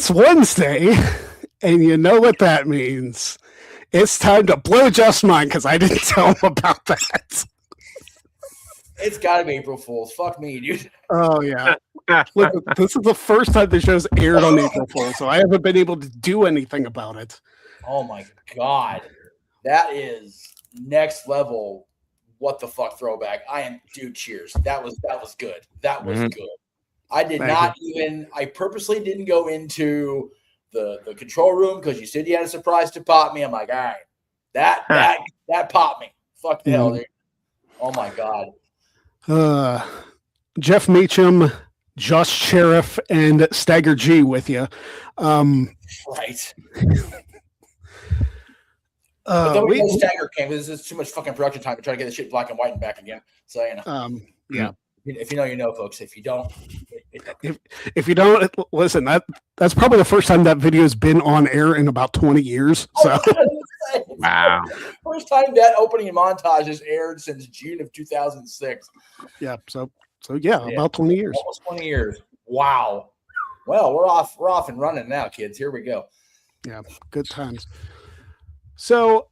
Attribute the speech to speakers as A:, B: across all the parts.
A: It's Wednesday, and you know what that means. It's time to blow Jeff's mind because I didn't tell him about that.
B: It's got to be April Fool's. Fuck me, dude.
A: Oh, yeah. Look, this is the first time the show's aired on April Fool's, so I haven't been able to do anything about it.
B: Oh, my God. That is next level what the fuck throwback. Dude, cheers. That was good. That was good. I did I purposely didn't go into the control room because you said you had a surprise to pop me. I'm like, all right, that popped me. Fuck the hell, dude. Oh my God.
A: Jeff Meacham, Josh Sheriff, and Stagger G with you.
B: Right. But then we Stagger came because this is too much fucking production time to try to get this shit black and white and back again. So, you know.
A: Yeah.
B: If you know, you know, folks. If you don't,
A: if you don't listen, that's probably the first time that video's been on air in about 20 years. So,
C: wow,
B: first time that opening montage has aired since June of 2006.
A: Yeah, so about 20 years.
B: Almost 20 years. Wow. Well, we're off and running now, kids. Here we go.
A: Yeah, good times. So,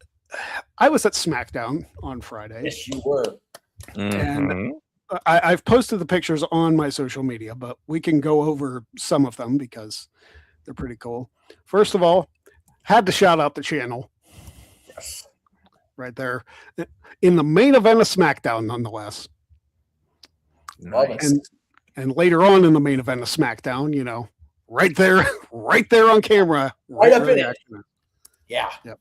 A: I was at SmackDown on Friday.
B: Yes, you were.
A: And I've posted the pictures on my social media, but we can go over some of them because they're pretty cool. First of all, had to shout out the channel.
B: Yes.
A: Right there. In the main event of SmackDown, nonetheless.
B: Nice.
A: And later on in the main event of SmackDown, you know, right there on camera.
B: Right up in it. Yeah.
A: Yep.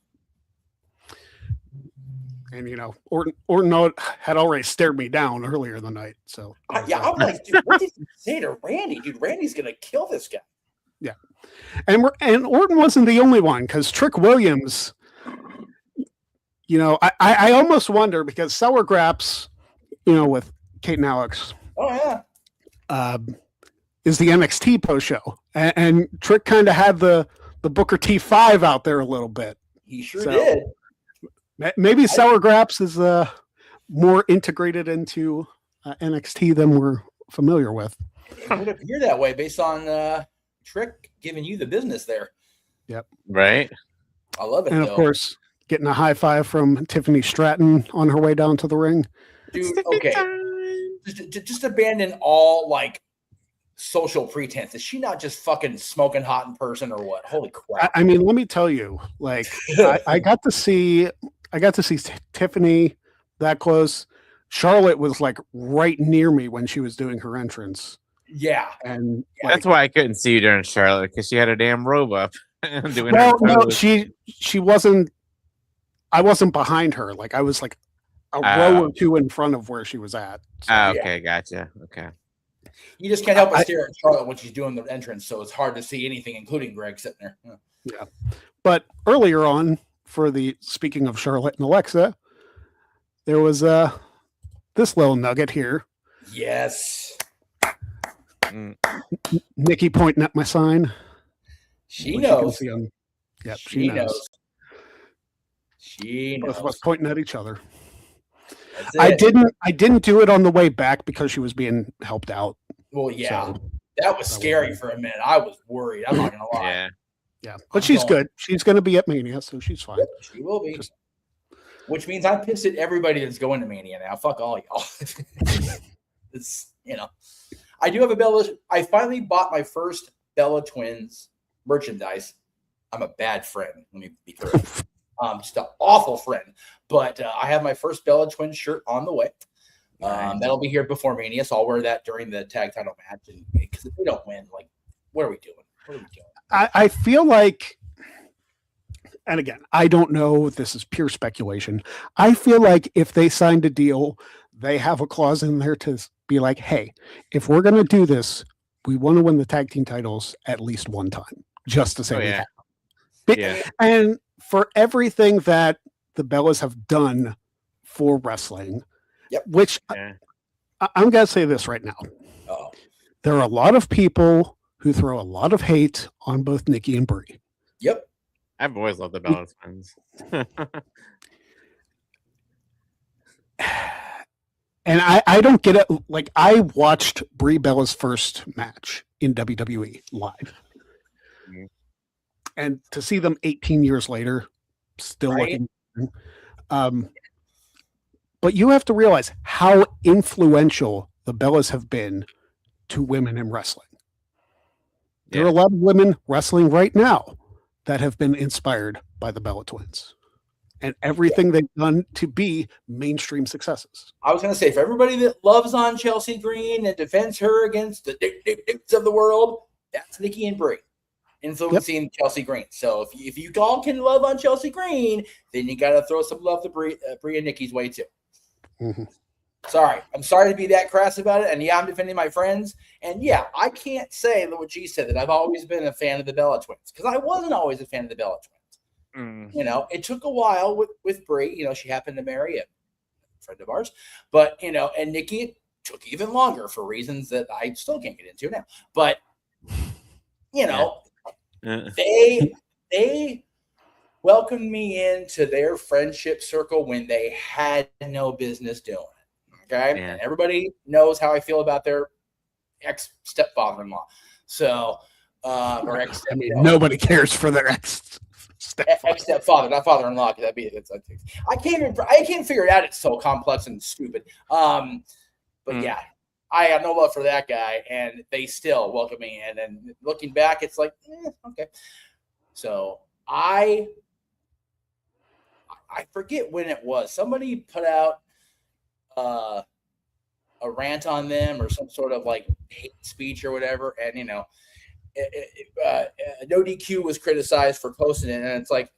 A: And, you know, Orton had already stared me down earlier in the night. So,
B: I'm like, dude, what did you say to Randy? Dude, Randy's going to kill this guy.
A: Yeah. And Orton wasn't the only one because Trick Williams, you know, I almost wonder because Sour Graps, you know, with Kate and Alex.
B: Oh, yeah.
A: Is the NXT post show. And Trick kind of had the Booker T5 out there a little bit.
B: He sure did.
A: Maybe Sour Graps is more integrated into NXT than we're familiar with.
B: It would appear that way based on Trick giving you the business there.
A: Yep.
C: Right.
B: I love it.
A: And of course, getting a high five from Tiffany Stratton on her way down to the ring.
B: Dude, okay. Just abandon all like social pretense. Is she not just fucking smoking hot in person or what? Holy crap.
A: I mean, let me tell you, like I got to see Tiffany that close. Charlotte was like right near me when she was doing her entrance.
B: Yeah.
A: And
C: that's why I couldn't see you during Charlotte because she had a damn robe up.
A: No, she wasn't. I wasn't behind her. Like I was like a row or two in front of where she was at.
C: So, okay, gotcha. Okay.
B: You just can't help but stare at Charlotte when she's doing the entrance, so it's hard to see anything, including Greg sitting there.
A: Yeah. But earlier on, speaking of Charlotte and Alexa, there was this little nugget here.
B: Yes.
A: Nikki pointing at my sign.
B: She knows.
A: Yep, she knows.
B: She knows.
A: Both of us pointing at each other. I didn't do it on the way back because she was being helped out.
B: Well, yeah. So, that was scary for a minute. I was worried. I'm not going to lie.
A: Yeah. But she's good. She's going to be at Mania, so she's fine.
B: She will be. Which means I'm pissed at everybody that's going to Mania now. Fuck all y'all. It's, you know. I do have a Bella. I finally bought my first Bella Twins merchandise. I'm a bad friend. Let me be clear. Just an awful friend. But I have my first Bella Twins shirt on the way. That'll be here before Mania, so I'll wear that during the tag title match. And because if we don't win, like, what are we doing?
A: I feel like, and again, I don't know if this is pure speculation. I feel like if they signed a deal, they have a clause in there to be like, hey, if we're going to do this, we want to win the tag team titles at least one time, just to say we have.
C: Yeah.
A: And for everything that the Bellas have done for wrestling, which I'm going to say this right now. There are a lot of people who throw a lot of hate on both Nikki and Brie.
B: Yep.
C: I've always loved the Bella Twins.
A: And I don't get it. Like, I watched Brie Bella's first match in WWE live. And to see them 18 years later, still
B: Right?
A: looking. But you have to realize how influential the Bellas have been to women in wrestling. There are a lot of women wrestling right now that have been inspired by the Bella Twins and everything they've done to be mainstream successes.
B: I was going to say, for everybody that loves on Chelsea Green and defends her against the dicks of the world, that's Nikki and Brie influencing Chelsea Green. So if you all can love on Chelsea Green, then you got to throw some love to Brie and Nikki's way too.
A: Mm-hmm.
B: Sorry. I'm sorry to be that crass about it. And yeah, I'm defending my friends. And yeah, I can't say what she said, that I've always been a fan of the Bella Twins, because I wasn't always a fan of the Bella Twins. You know, it took a while with Brie. You know, she happened to marry a friend of ours. But, you know, and Nikki, it took even longer for reasons that I still can't get into now. But, you know, they welcomed me into their friendship circle when they had no business doing it. Okay.
C: Yeah.
B: And everybody knows how I feel about their ex-stepfather-in-law. So, or ex.
A: I mean, nobody cares for their
B: ex-stepfather, not father-in-law. That'd be it. I can't figure it out. It's so complex and stupid. But yeah, I have no love for that guy, and they still welcome me in. And looking back, it's like, okay. So I forget when it was. Somebody put out a rant on them or some sort of like hate speech or whatever, and you know, No DQ was criticized for posting it, and it's like,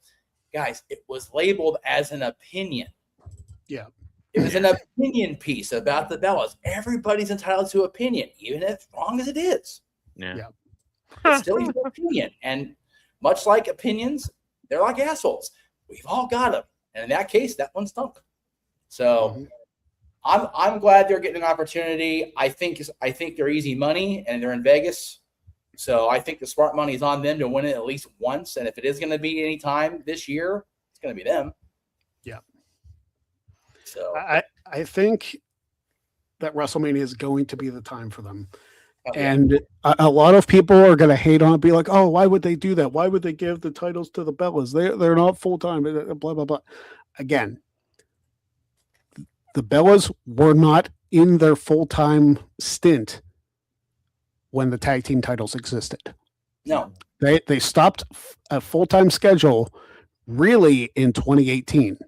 B: guys, it was labeled as an opinion.
A: Yeah.
B: It was an opinion piece about the Bellas. Everybody's entitled to opinion, even as wrong as it is.
C: Yeah.
B: It's still your opinion. And much like opinions, they're like assholes. We've all got them. And in that case, that one stunk. So I'm glad they're getting an opportunity. I think they're easy money, and they're in Vegas. So I think the smart money is on them to win it at least once. And if it is going to be any time this year, it's going to be them.
A: Yeah.
B: So
A: I think that WrestleMania is going to be the time for them.
B: Okay.
A: And a lot of people are going to hate on it, be like, oh, why would they do that? Why would they give the titles to the Bellas? They're not full-time, blah, blah, blah. Again, the Bellas were not in their full-time stint when the tag team titles existed.
B: No.
A: They stopped a full-time schedule really in 2018.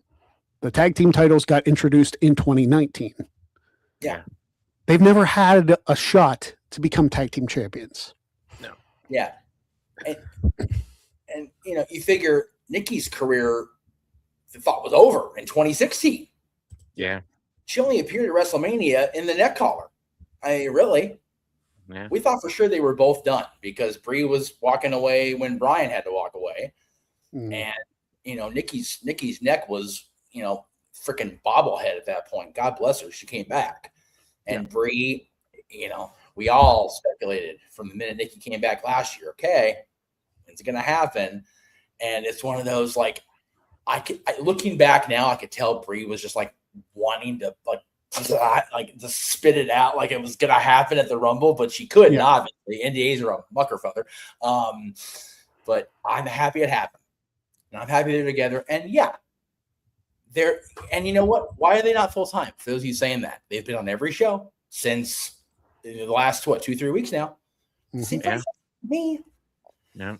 A: The tag team titles got introduced in 2019.
B: Yeah.
A: They've never had a shot to become tag team champions.
C: No.
B: Yeah. And you know, you figure Nikki's career, the thought was over in 2016.
C: Yeah.
B: She only appeared at WrestleMania in the neck collar. I mean, really.
C: Yeah.
B: We thought for sure they were both done because Brie was walking away when Brian had to walk away. And, you know, Nikki's neck was, you know, freaking bobblehead at that point. God bless her. She came back. And Brie, you know, we all speculated from the minute Nikki came back last year, okay, it's going to happen. And it's one of those, like, looking back now, I could tell Brie was just like wanting to just spit it out like it was going to happen at the Rumble, but she couldn't, obviously. NDAs are a mucker feather. But I'm happy it happened. And I'm happy they're together. And yeah, and you know what? Why are they not full time? For those of you saying that, they've been on every show since the last 2-3 weeks now. Me.
C: Yeah.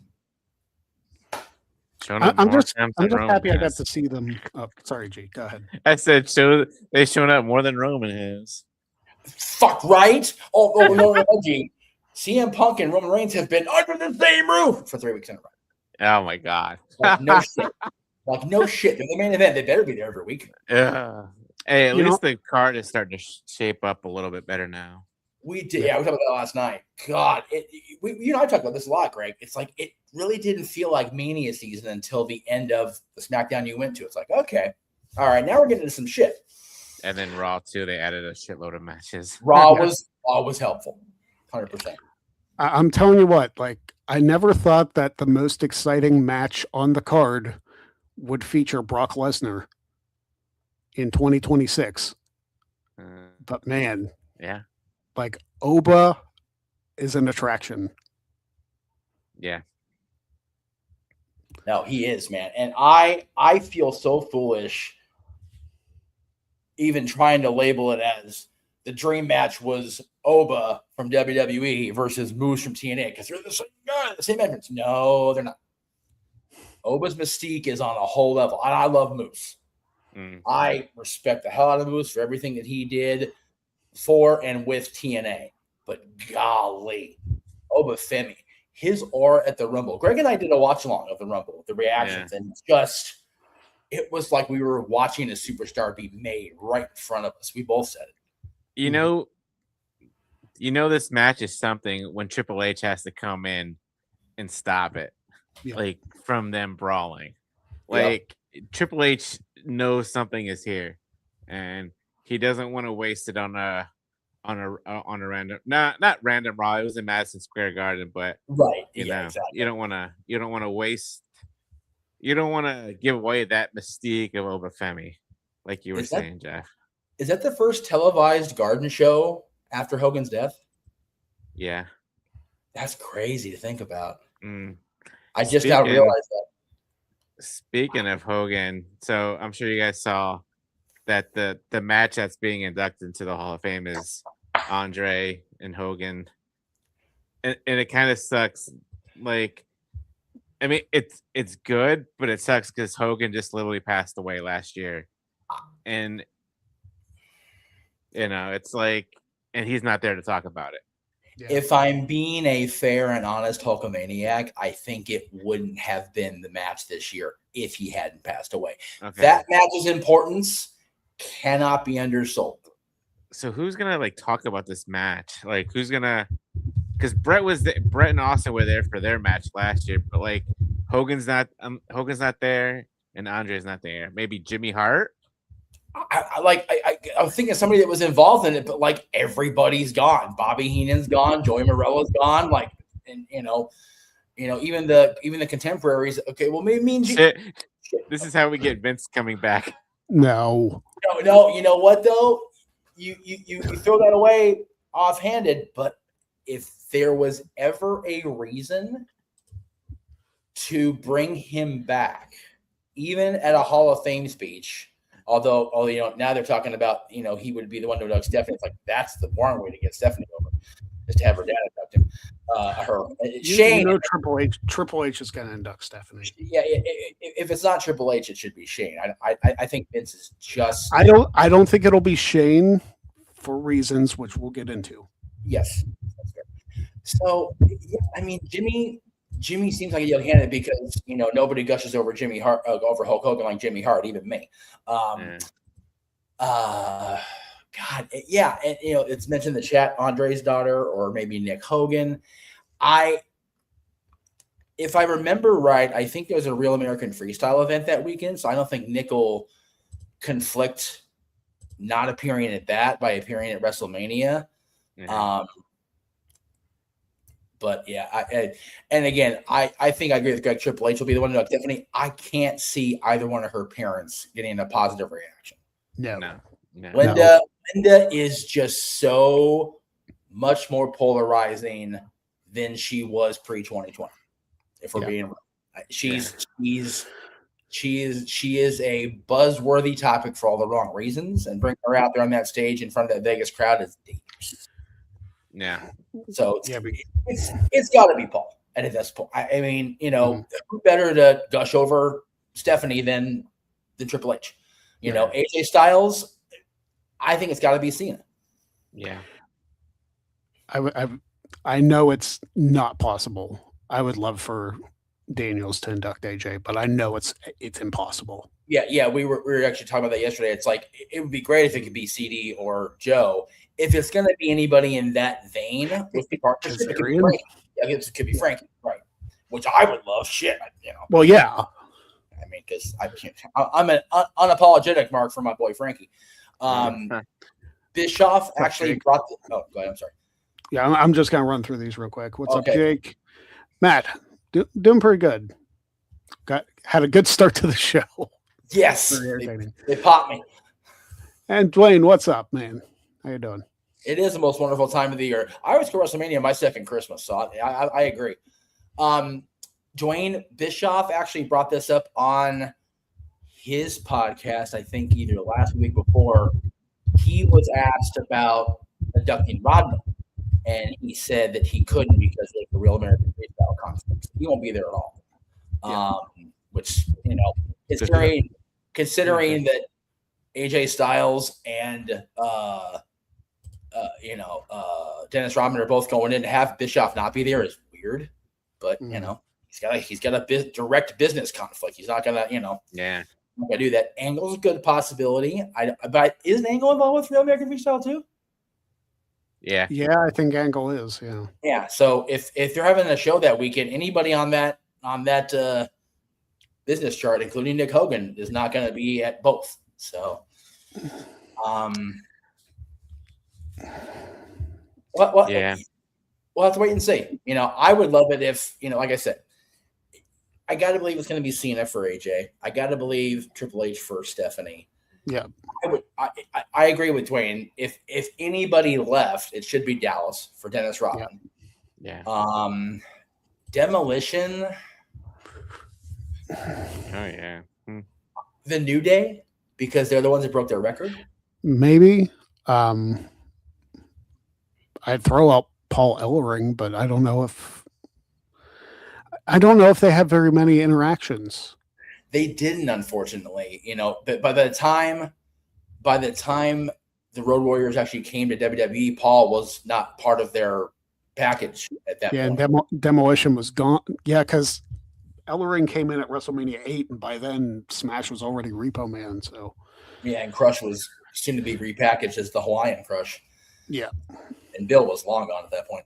A: I'm just happy I got to see them. Oh, sorry, G. Go ahead.
C: I said they shown up more than Roman has.
B: Fuck right. Oh no, G. CM Punk and Roman Reigns have been under the same roof for 3 weeks in a row.
C: Oh my god.
B: Like, no shit. Like, no shit. They're the main event. They better be there every week.
C: Yeah. Hey, at least the card is starting to shape up a little bit better now.
B: We did. Yeah, we talked about that last night. God, you know, I talked about this a lot, Greg. It's like it really didn't feel like Mania season until the end of the SmackDown you went to. It's like, okay, all right, now we're getting into some shit.
C: And then Raw too, they added a shitload of matches.
B: Raw was helpful, 100%.
A: I'm telling you what, like, I never thought that the most exciting match on the card would feature Brock Lesnar in 2026. But man,
C: yeah,
A: like Oba is an attraction.
C: Yeah.
B: No, he is, man. And I feel so foolish even trying to label it as the dream match was Oba from WWE versus Moose from TNA because they're the same guy, the same entrance. No, they're not. Oba's mystique is on a whole level. And I love Moose. I respect the hell out of Moose for everything that he did for and with TNA. But golly, Oba Femi, his aura at the Rumble. Greg and I did a watch along of the Rumble, the reactions, and it was like we were watching a superstar be made right in front of us. We both said it.
C: You know, this match is something when Triple H has to come in and stop it, like from them brawling. Like Triple H knows something is here, and he doesn't want to waste it on a random, not random Raw. It was in Madison Square Garden, but you know, exactly. you don't want to waste. You don't want to give away that mystique of Oba Femi, like you were saying, Jeff.
B: Is that the first televised Garden show after Hogan's death?
C: Yeah.
B: That's crazy to think about. I just now realized that.
C: Speaking of Hogan, so I'm sure you guys saw that the match that's being inducted into the Hall of Fame is Andre and Hogan. And it kind of sucks. Like, I mean, it's good, but it sucks because Hogan just literally passed away last year. And, you know, it's like, and he's not there to talk about it.
B: Yeah. If I'm being a fair and honest Hulkamaniac, I think it wouldn't have been the match this year if he hadn't passed away. Okay. That match's importance cannot be undersold.
C: So who's going to, like, talk about this match? Like, who's going to... Because Brett and Austin were there for their match last year, but like Hogan's not there and Andre's not there. Maybe Jimmy Hart.
B: I'm thinking somebody that was involved in it, but like everybody's gone. Bobby Heenan's gone. Joey Morella's gone. Like, and you know, even the contemporaries. Okay, well, maybe
C: this is how we get Vince coming back.
A: No.
B: You know what though? You throw that away offhanded, but if there was ever a reason to bring him back, even at a Hall of Fame speech, although you know, now they're talking about, you know, he would be the one to induct Stephanie. It's like, that's the wrong way to get Stephanie over, is to have her dad induct him. Shane,
A: you know, Triple H is going to induct Stephanie.
B: Yeah, if it's not Triple H, it should be Shane. I think Vince is just.
A: I don't think it'll be Shane for reasons which we'll get into.
B: Yes, that's fair. So, yeah, I mean, Jimmy seems like a young candidate because, you know, nobody gushes over Jimmy Hart, over Hulk Hogan like Jimmy Hart, even me. God, yeah, and you know, it's mentioned in the chat, Andre's daughter, or maybe Nick Hogan. If I remember right, I think there was a Real American Freestyle event that weekend, so I don't think Nick will conflict not appearing at that by appearing at WrestleMania. But yeah, and again, I think I agree with Greg. Triple H will be the one to Stephanie. I can't see either one of her parents getting a positive reaction.
A: No.
B: Linda is just so much more polarizing than she was pre-2020. If we're being, she is a buzzworthy topic for all the wrong reasons, and bring her out there on that stage in front of that Vegas crowd is dangerous.
C: Yeah.
B: So it's got to be Paul at this point. I mean, you know, who better to gush over Stephanie than Triple H? You know, AJ Styles. I think it's got to be Cena.
C: Yeah.
A: I know it's not possible. I would love for Daniels to induct AJ, but I know it's impossible.
B: Yeah. We were actually talking about that yesterday. It's like it would be great if it could be CD or Joe. If it's going to be anybody in that vein, with the partnership, it could be Frankie. Yeah, it could be Frankie, right? Which I would love. Shit, you know.
A: Well, yeah.
B: I mean, because I'm an unapologetic mark for my boy Frankie. Bischoff actually brought. Oh, go ahead. I'm sorry.
A: Yeah, I'm just going to run through these real quick. What's up, Jake? Matt, doing pretty good. Had a good start to the show.
B: Yes, they popped me.
A: And Dwayne, what's up, man? How you doing?
B: It is the most wonderful time of the year. I always call WrestleMania my second Christmas, so I agree. Dwayne Bischoff actually brought this up on his podcast, I think either last week before. He was asked about abducting Rodman, and he said that he couldn't because of the Real American Freestyle conflict. He won't be there at all. Which, considering that AJ Styles and Dennis Rodman are both going in, to have Bischoff not be there is weird. But he's got a direct business conflict. He's not gonna, not gonna do that. Angle's a good possibility. But isn't Angle involved with Real American Freestyle too?
C: Yeah,
A: I think Angle is.
B: Yeah. So if they're having a show that weekend, anybody on that business chart, including Nick Hogan, is not going to be at both. So, we'll have to wait and see. I would love it if, like I said, I got to believe it's going to be Cena for AJ. I got to believe Triple H for Stephanie.
A: Yeah.
B: I agree with Dwayne. If anybody left, it should be Dallas for Dennis Rodman.
C: Yeah.
B: Demolition.
C: Oh yeah.
B: The New Day, because they're the ones that broke their record.
A: Maybe. I'd throw out Paul Ellering, but I don't know if they have very many interactions.
B: They didn't, unfortunately. But by the time the Road Warriors actually came to WWE, Paul was not part of their package at that point.
A: And Demolition was gone. Yeah, because Ellering came in at WrestleMania 8, and by then Smash was already Repo Man. So
B: yeah, and Crush was soon to be repackaged as the Hawaiian Crush.
A: Yeah,
B: and Bill was long gone at that point.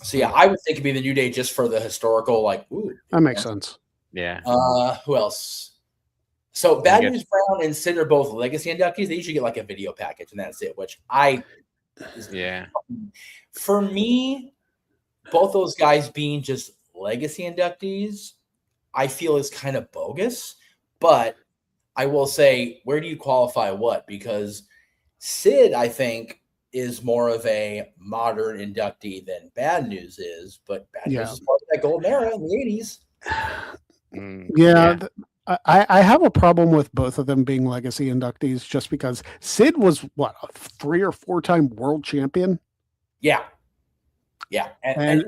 B: So yeah, I would think it'd be the New Day just for the historical,
A: that makes sense.
C: Yeah.
B: Who else? So Bad News Brown and Sid are both legacy inductees. They usually get like a video package, and that's it. For me, both those guys being just legacy inductees, I feel is kind of bogus. But I will say, where do you qualify what? Because Sid, I think, is more of a modern inductee than Bad News is. But Bad News is part of that golden era in the 80s.
A: I have a problem with both of them being legacy inductees just because Sid was a 3 or 4 time world champion.
B: Yeah.
A: And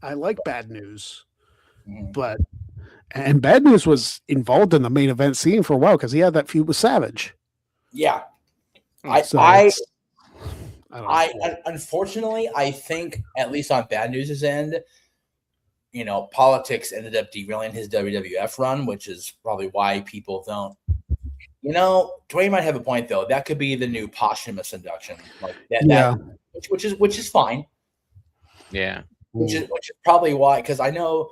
A: I like Bad News, but Bad News was involved in the main event scene for a while because he had that feud with Savage.
B: Yeah. Unfortunately, I think at least on Bad News' end, politics ended up derailing his WWF run, which is probably why people don't. Dwayne might have a point though. That could be the new posthumous induction, which is fine.
C: Yeah,
B: which is probably why, because I know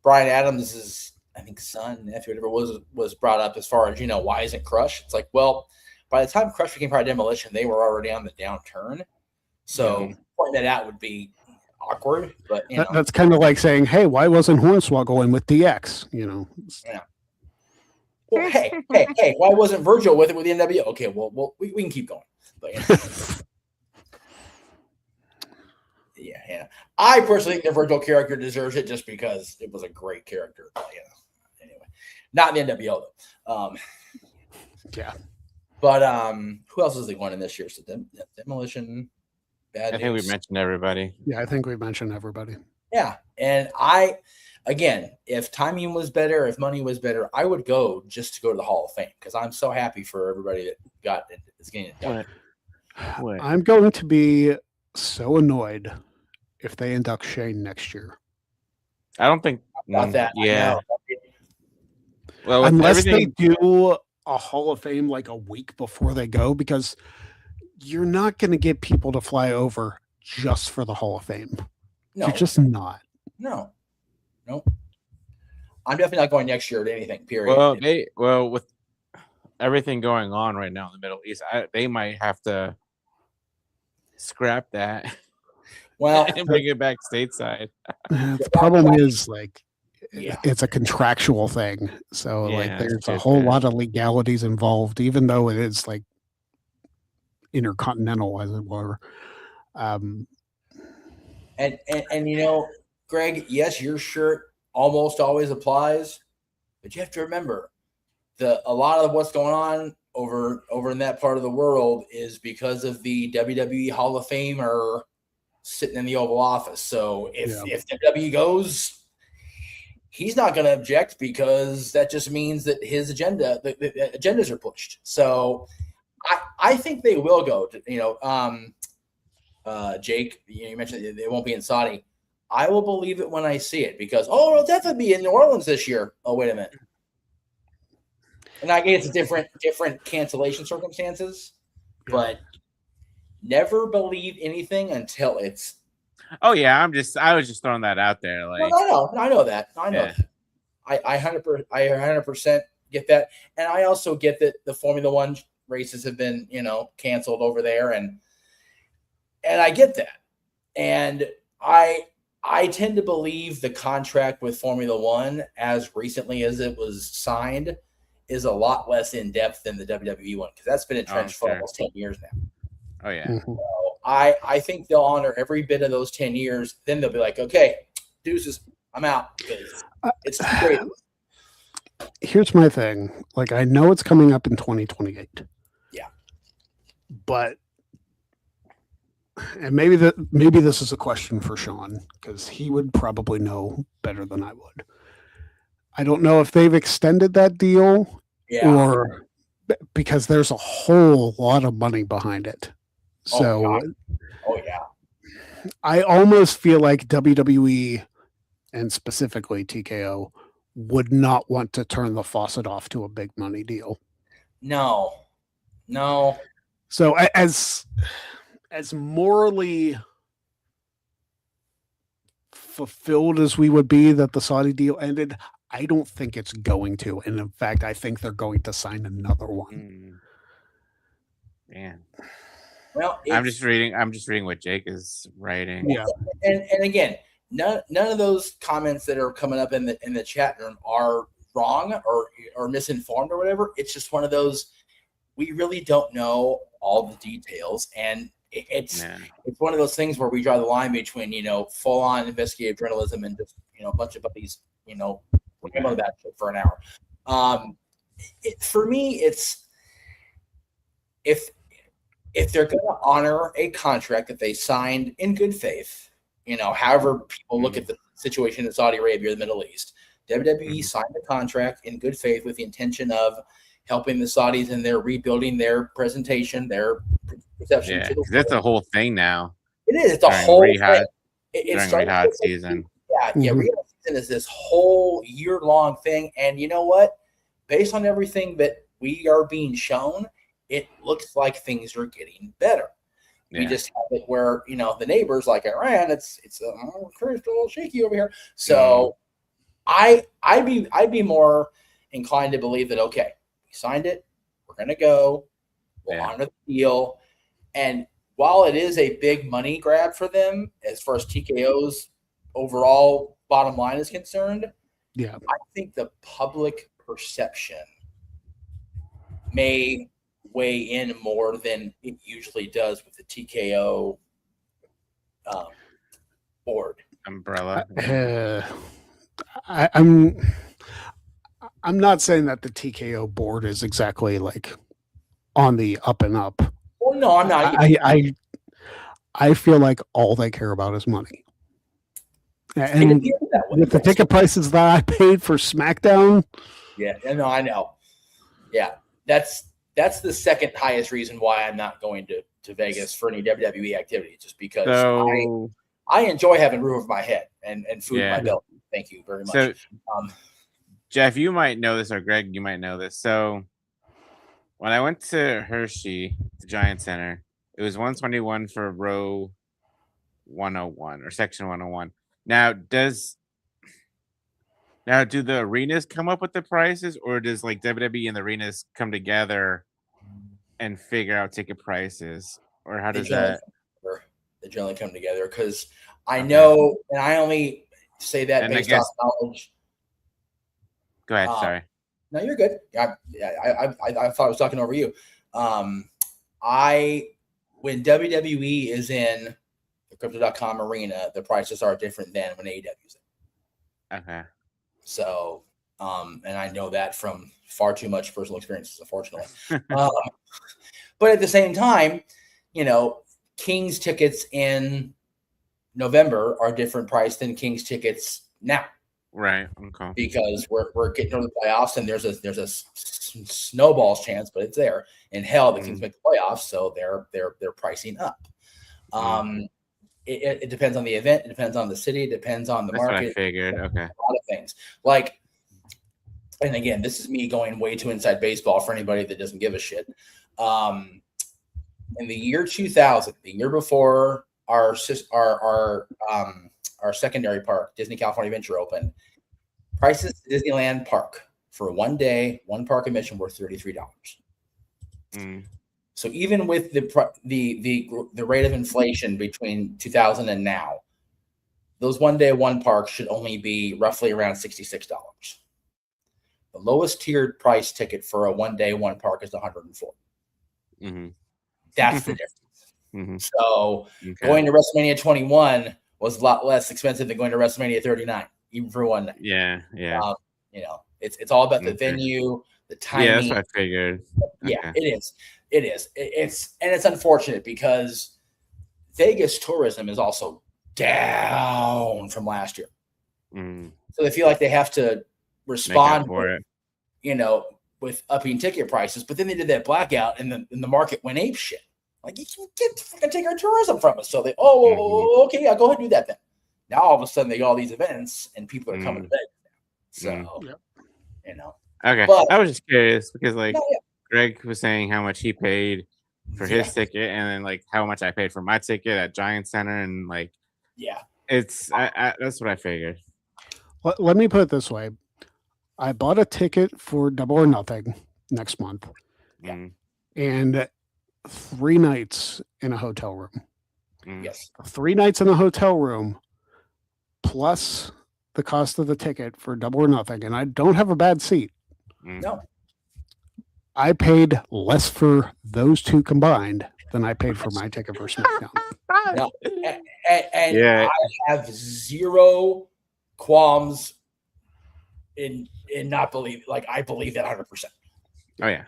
B: Brian Adams' son, nephew, whatever was brought up as far as why isn't Crush? It's like, well, by the time Crush became part of Demolition, they were already on the downturn. So pointing that out would be awkward, but
A: that's kind of like saying, hey, why wasn't Hornswoggle in with DX?
B: Yeah. Well, hey, why wasn't Virgil with the NWO? Okay, well we can keep going. But yeah. I personally think the Virgil character deserves it just because it was a great character. But, anyway, not in the NWO though.
A: Yeah.
B: But who else is the one in this year? So Demolition. Bad News.
C: I think we mentioned everybody.
A: Yeah, I think we mentioned everybody.
B: Yeah, and if timing was better, if money was better, I would go just to go to the Hall of Fame because I'm so happy for everybody that is getting it done.
A: I'm going to be so annoyed if they induct Shane next year.
C: I don't think
B: about that.
C: Yeah. Well,
A: unless they do a Hall of Fame like a week before they go, because you're not going to get people to fly over just for the Hall of Fame.
B: No,
A: you're just not.
B: No. I'm definitely not going next year to anything. Period.
C: Well, with everything going on right now in the Middle East, they might have to scrap that.
B: Well,
C: and bring it back stateside.
A: The problem is it's a contractual thing, so there's a whole lot of legalities involved, even though it is like intercontinental, as it were.
B: And Greg, yes, your shirt almost always applies, but you have to remember a lot of what's going on over in that part of the world is because of the WWE Hall of Famer sitting in the Oval Office. So if WWE goes, he's not going to object because that just means that his agenda, the agendas are pushed. So I think they will go to, Jake, you mentioned it won't be in Saudi. I will believe it when I see it because, it'll definitely be in New Orleans this year. Oh, wait a minute. And I guess it's different cancellation circumstances, but never believe anything until it's.
C: Oh yeah, I was just throwing that out there. Like,
B: I know that. I 100% get that, and I also get that the Formula One races have been canceled over there, and I get that, and I tend to believe the contract with Formula One as recently as it was signed is a lot less in depth than the WWE one because that's been entrenched for almost 10 years now.
C: Oh yeah.
B: So I think they'll honor every bit of those 10 years. Then they'll be like, okay, deuces, I'm out. It's too great.
A: Here's my thing. Like, I know it's coming up in 2028.
B: Yeah.
A: But and maybe this is a question for Sean because he would probably know better than I would. I don't know if they've extended that deal or because there's a whole lot of money behind it. So, I almost feel like WWE and specifically TKO would not want to turn the faucet off to a big money deal.
B: No.
A: So as morally fulfilled as we would be that the Saudi deal ended, I don't think it's going to. And in fact, I think they're going to sign another one.
C: Man.
B: Well,
C: I'm just reading what Jake is writing.
A: Yeah.
B: And again, none of those comments that are coming up in the chat room are wrong or misinformed or whatever. It's just one of those, we really don't know all the details. And it's one of those things where we draw the line between, full on investigative journalism and just, a bunch of buddies, working on that shit for an hour. For me, it's if they're going to honor a contract that they signed in good faith, however people look at the situation in Saudi Arabia or the Middle East, WWE signed the contract in good faith with the intention of helping the Saudis in their rebuilding their presentation, their perception.
C: Yeah, that's a whole thing now.
B: It is. It's a whole thing.
C: During Riyadh season.
B: Yeah, Riyadh season is this whole year-long thing. And you know what? Based on everything that we are being shown, it looks like things are getting better. We just have it where, the neighbors like Iran, it's a little shaky over here. So I'd be more inclined to believe that, okay, we signed it, we're going to go, we'll honor the deal. And while it is a big money grab for them, as far as TKO's overall bottom line is concerned, I think the public perception may weigh in more than it usually does with the TKO board
C: umbrella.
A: I'm not saying that the TKO board is exactly like on the up and up.
B: Well, no, I'm not.
A: I feel like all they care about is money. And with the ticket prices that I paid for SmackDown.
B: Yeah, no, I know. Yeah, that's the second highest reason why I'm not going to Vegas for any WWE activity, just because I enjoy having roof over my head and food in my belly. Thank you very much.
C: So, Jeff, you might know this, or Greg, you might know this. So when I went to Hershey, the Giant Center, it was $121 for row 101 or section 101. Now, do the arenas come up with the prices, or does like WWE and the arenas come together and figure out ticket prices, or how does that?
B: They generally come together because I know, and I only say that based off knowledge.
C: Go ahead. Sorry.
B: No, you're good. I thought I was talking over you. When WWE is in the Crypto.com arena, the prices are different than when AEW's in.
C: Okay.
B: So, and I know that from far too much personal experiences, unfortunately. But at the same time, King's tickets in November are different price than King's tickets now.
C: Right. Okay.
B: Because we're getting to the playoffs, and there's a snowball's chance, but it's there. In hell, the Kings make the playoffs, so they're pricing up. It depends on the event. It depends on the city. It depends on the market.
C: What I figured. Okay.
B: A lot of things. Like, and again, this is me going way too inside baseball for anybody that doesn't give a shit. In the year 2000, the year before our secondary park, Disney California Adventure, opened, prices at Disneyland Park for one day, one park admission were $33. So even with the rate of inflation between 2000 and now, those one day, one park should only be roughly around $66. The lowest tiered price ticket for a one day, one park is $104. That's the difference. So going to WrestleMania 21 was a lot less expensive than going to WrestleMania 39, even for one night.
C: Yeah.
B: It's all about the venue, the timing.
C: Yeah, that's what I figured.
B: Yeah, it is. It's unfortunate because Vegas tourism is also down from last year. So they feel like they have to respond
C: for it,
B: with upping ticket prices. But then they did that blackout, and the market went ape shit. Like, you can't fucking take our tourism from us. So they, okay, yeah, go ahead and do that then. Now all of a sudden they got all these events, and people are coming to Vegas. So
C: Okay,
B: but,
C: I was just curious because Greg was saying how much he paid for his ticket, and then like how much I paid for my ticket at Giant Center, and like it's that's what I figured.
A: Let me put it this way: I bought a ticket for Double or Nothing next month, and 3 nights in a hotel room.
B: Yes,
A: 3 nights in a hotel room, plus the cost of the ticket for Double or Nothing, and I don't have a bad seat.
B: No.
A: I paid less for those two combined than I paid for my ticket for SmackDown.
B: No. And I have zero qualms in not believe. Like, I believe that 100%.
C: Oh yeah,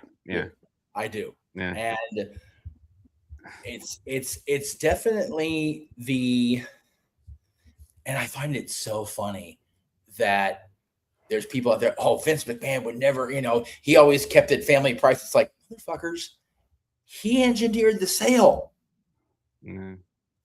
B: I do.
C: Yeah.
B: And it's definitely and I find it so funny that there's people out there, Vince McMahon would never, he always kept it family price. It's like, motherfuckers, he engineered the sale.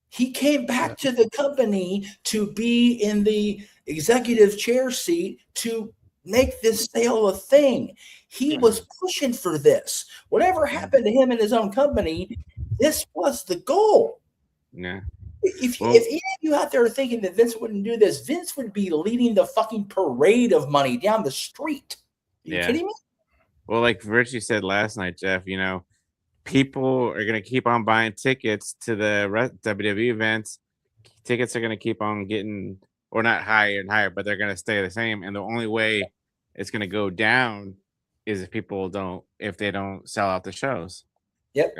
B: He came back to the company to be in the executive chair seat to make this sale a thing. He was pushing for this. Whatever happened to him in his own company, this was the goal.
C: Yeah.
B: If any of you out there are thinking that Vince wouldn't do this, Vince would be leading the fucking parade of money down the street. Are you kidding me?
C: Well, like Richie said last night, Jeff, people are going to keep on buying tickets to the WWE events. Tickets are going to keep on getting, or not higher and higher, but they're going to stay the same. And the only way it's going to go down is if they don't sell out the shows.
B: Yep.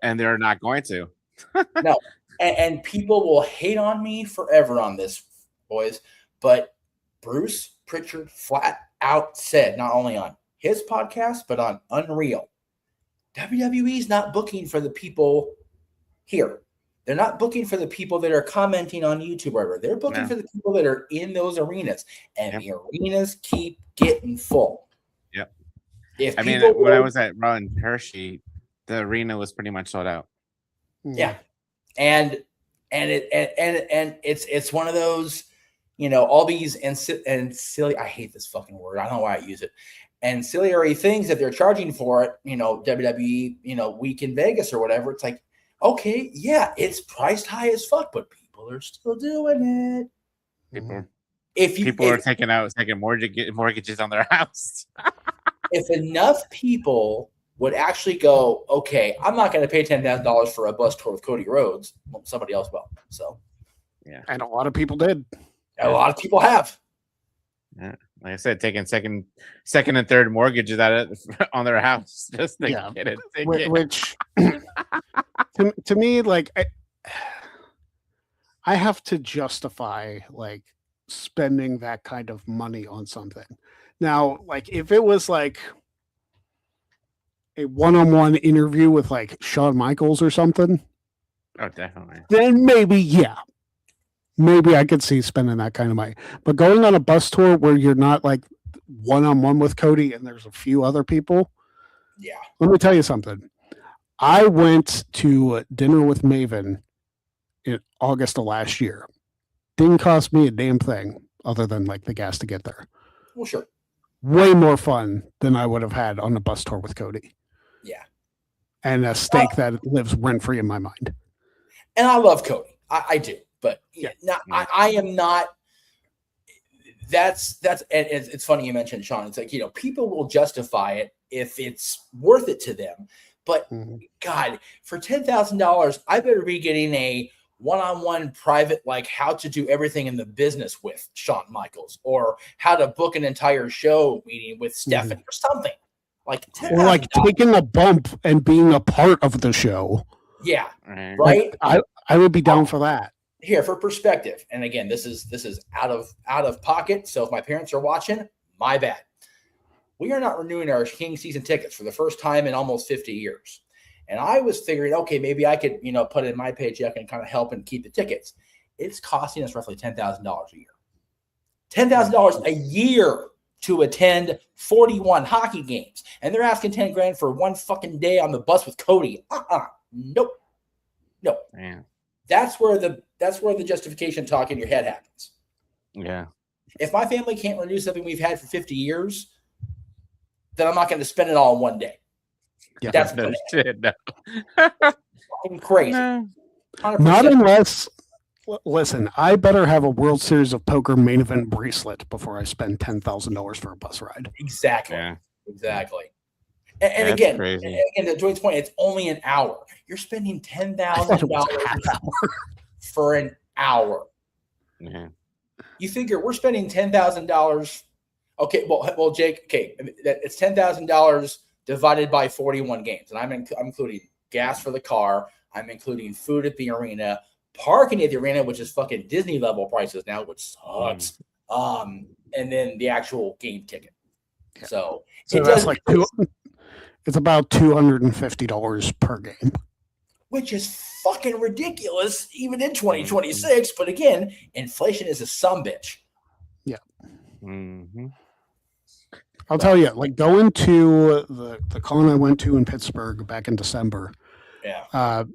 C: And they're not going to.
B: No. And people will hate on me forever on this, boys. But Bruce Pritchard flat out said, not only on his podcast, but on Unreal, WWE's not booking for the people here. They're not booking for the people that are commenting on YouTube or whatever. They're booking for the people that are in those arenas. And the arenas keep getting full.
C: Yep.
B: When
C: I was at Raw in Hershey, the arena was pretty much sold out.
B: Yeah. And it's one of those, all these and silly. I hate this fucking word. I don't know why I use it. Ancillary things that they're charging for it. WWE, week in Vegas or whatever. It's like, okay, yeah, it's priced high as fuck, but people are still doing it. People are taking mortgages on their house. If enough people would actually go, okay, I'm not going to pay $10,000 for a bus tour with Cody Rhodes. Well, somebody else will. So,
A: yeah, and a lot of people did.
B: A lot of people have.
C: Yeah, like I said, taking second and third mortgages on their house just to get it.
A: Which, to me, like, I have to justify like spending that kind of money on something. Now, like if it was like a one-on-one interview with like Shawn Michaels or something,
C: Oh, definitely.
A: then maybe I could see spending that kind of money. But going on a bus tour where you're not like one-on-one with Cody and there's a few other people,
B: Yeah.
A: let me tell you something. I went to dinner with Maven in August of last year. Didn't cost me a damn thing other than like the gas to get there.
B: Well, sure.
A: Way more fun than I would have had on a bus tour with Cody.
B: Yeah.
A: And a steak that lives rent free in my mind.
B: And I love Cody. I do. But
A: Yeah.
B: I am not. That's and it's funny you mentioned Sean. It's like, people will justify it if it's worth it to them. But God, for $10,000, I better be getting a one-on-one private, like how to do everything in the business with Shawn Michaels, or how to book an entire show meeting with Stephanie or something. Like $10,000.
A: Or like taking a bump and being a part of the show.
B: Yeah.
C: Right.
B: Right.
A: I would be down for that.
B: Here, for perspective, and again, this is out of pocket. So if my parents are watching, my bad. We are not renewing our King season tickets for the first time in almost 50 years. And I was figuring, okay, maybe I could, put in my paycheck and kind of help and keep the tickets. It's costing us roughly $10,000 a year. $10,000 a year to attend 41 hockey games. And they're asking $10,000 for one fucking day on the bus with Cody. Nope. No.
C: Man.
B: That's where the justification talk in your head happens.
C: Yeah.
B: If my family can't renew something we've had for 50 years, then I'm not going to spend it all in one day.
A: Yeah.
B: That's
C: No shit. No.
B: fucking crazy.
C: No.
B: 100%.
A: Not unless, listen, I better have a World Series of Poker main event bracelet before I spend $10,000 for a bus ride.
B: Exactly.
C: Yeah.
B: Exactly. And
C: That's
B: again,
C: crazy.
B: and to Dwayne's point, it's only an hour. You're spending
A: I thought it was a half
B: $10,000
A: hour.
B: for an hour.
C: Yeah.
B: You figure we're spending $10,000. Okay, well, Jake. Okay, it's $10,000 divided by 41 games, and I'm including gas for the car. I'm including food at the arena, parking at the arena, which is fucking Disney level prices now, which sucks. And then the actual game ticket.
A: Yeah.
B: So
A: that's like it's about $250 per game.
B: Which is fucking ridiculous, even in 2026. But again, inflation is a sumbitch.
A: Yeah.
C: Mm-hmm.
A: I'll tell you, like going to the con I went to in Pittsburgh back in December,
B: Yeah.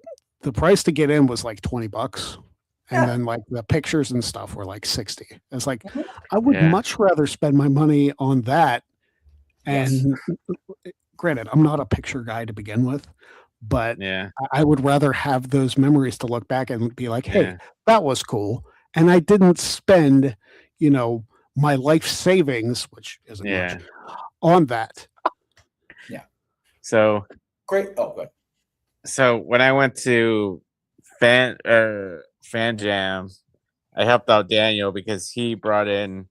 A: the price to get in was like $20. And
B: Yeah.
A: then like the pictures and stuff were like 60. It's like, I would
C: Yeah.
A: much rather spend my money on that.
B: Yes.
A: And granted, I'm not a picture guy to begin with, but
C: Yeah.
A: I would rather have those memories to look back and be like, hey,
C: Yeah.
A: that was cool. And I didn't spend, my life savings, which isn't
C: Yeah.
A: much, on that.
C: So
B: Great. Oh, good.
C: so when I went to Fan Jam, I helped out Daniel because he brought in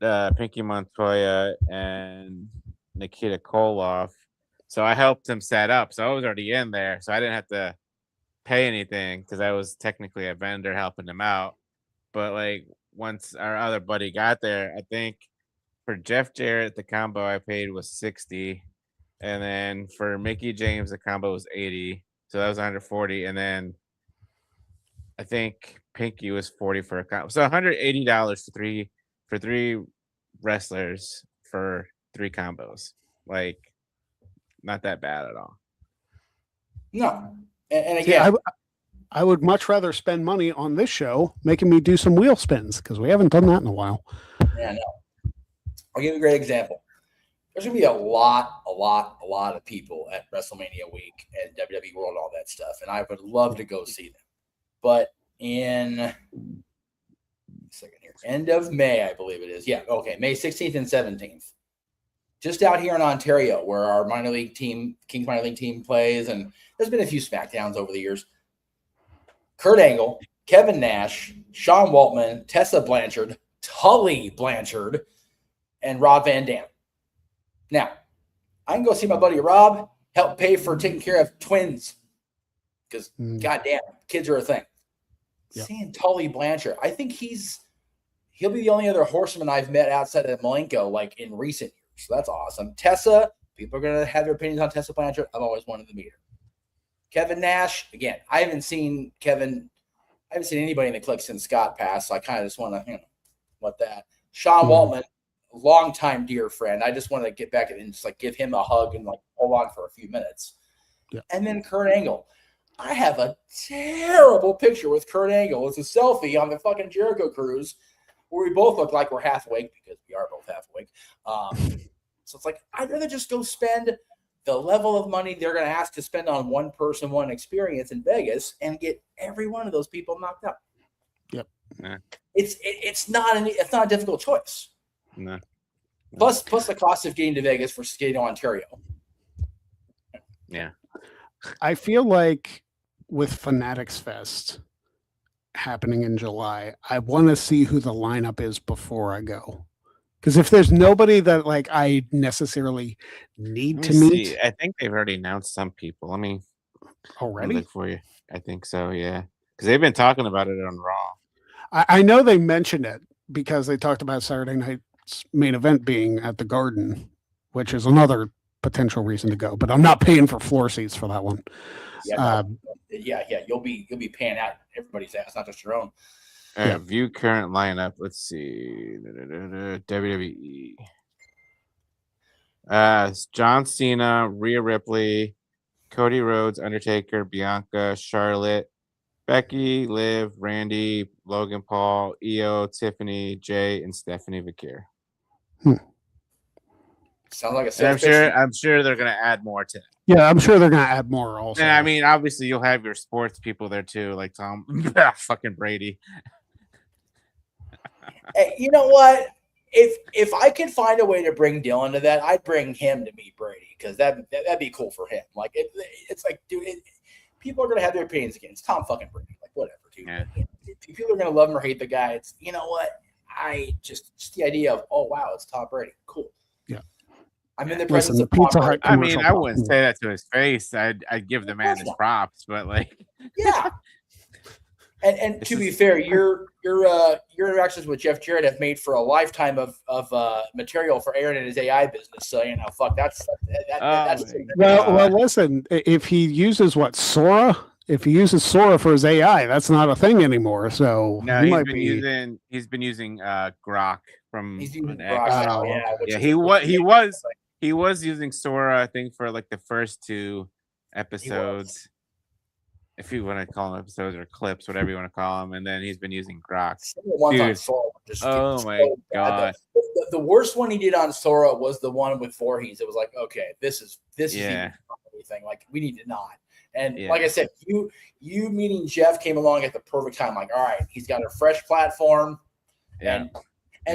C: Pinky Montoya and Nikita Koloff. So I helped him set up. So I was already in there. So I didn't have to pay anything because I was technically a vendor helping him out. But like once our other buddy got there, I think for Jeff Jarrett, the combo I paid was 60. And then for Mickey James, the combo was 80. So that was 140. And then I think Pinky was 40 for a combo. So $180 for three wrestlers for 3 combos. Like, not that bad at all.
B: No. And
A: See,
B: again,
A: I would much rather spend money on this show making me do some wheel spins because we haven't done that in a while.
B: yeah, no. I'll give you a great example. There's going to be a lot of people at WrestleMania week and WWE World and all that stuff. And I would love to go see them. But in end of May, I believe it is. Yeah. Okay. May 16th and 17th. Just out here in Ontario where our minor league team, Kings minor league team plays. And there's been a few SmackDowns over the years. Kurt Angle, Kevin Nash, Sean Waltman, Tessa Blanchard, Tully Blanchard, and Rob Van Dam. Now, I can go see my buddy Rob, help pay for taking care of twins. Because, goddamn, kids are a thing.
A: Yep.
B: seeing Tully Blanchard, I think he'll be the only other horseman I've met outside of Malenko like in recent years. So that's awesome. Tessa, people are gonna have their opinions on Tessa Blanchard. I've always wanted to meet her. Kevin Nash, again, I haven't seen anybody in the clique since Scott passed, so I kind of just want to, let that. Sean Waltman, longtime dear friend. I just want to get back and just like give him a hug and like hold on for a few minutes.
A: Yeah.
B: And then Kurt Angle. I have a terrible picture with Kurt Angle. It's a selfie on the fucking Jericho cruise where we both look like we're half awake because we are both half awake. So it's like, I'd rather just go spend the level of money they're going to ask to spend on one person, one experience in Vegas and get every one of those people knocked out.
A: Yep.
C: Yeah.
B: It's not a difficult choice.
C: No.
B: Plus the cost of getting to Vegas for Skating, Ontario.
C: Yeah.
A: I feel like with Fanatics Fest happening in July, I want to see who the lineup is before I go. Because if there's nobody that like I necessarily need to meet,
C: See. I think they've already announced some people. Let me
A: already.
C: look for you. I think so. Yeah, because they've been talking about it on Raw.
A: I know they mentioned it because they talked about Saturday night's main event being at the Garden, which is another potential reason to go. But I'm not paying for floor seats for that one.
B: Yeah, you'll be paying out everybody's ass, not just your own.
C: All right, view current lineup. Let's see. WWE. John Cena, Rhea Ripley, Cody Rhodes, Undertaker, Bianca, Charlotte, Becky, Liv, Randy, Logan Paul, Io, Tiffany, Jay, and Stephanie Vakir.
B: Sounds like a
C: And I'm sure they're gonna add more to it.
A: Yeah, I'm sure they're gonna add more also.
C: And I mean, obviously you'll have your sports people there too, like Tom fucking Brady.
B: Hey, you know what? If I could find a way to bring Dylan to that, I'd bring him to meet Brady because that'd be cool for him. Like it's like, dude, people are gonna have their opinions again. It's Tom fucking Brady. Like whatever, dude.
C: Yeah.
B: People are gonna love him or hate the guy. It's you know what? I just the idea of wow, it's Tom Brady. Cool.
A: Yeah.
B: I'm in the presence
A: Listen,
B: of
A: the Pizza
B: Tom
A: Hut
B: Brady.
C: I mean,
A: commercial
C: I
A: pop.
C: wouldn't say that to his face. I'd give the man his props, but like,
B: Yeah. And to be fair, your interactions with Jeff Jarrett have made for a lifetime of material for Aaron and his AI business. So fuck, that's
A: Well, listen. If he uses Sora, if he uses Sora for his AI, that's not a thing anymore. So
C: no, he's been using Grok from
B: he's using
C: X.
B: Grok now,
C: Yeah, he was using Sora, I think, for like the first 2 episodes. If you want to call them episodes or clips, whatever you want to call them, and then he's been using Grok. Dude. Oh my god!
B: The worst one he did on Sora was the one with Voorhees. It was like, okay, this is anything. Like we need to not. And like I said, you meeting Jeff came along at the perfect time. Like, all right, he's got a fresh platform, and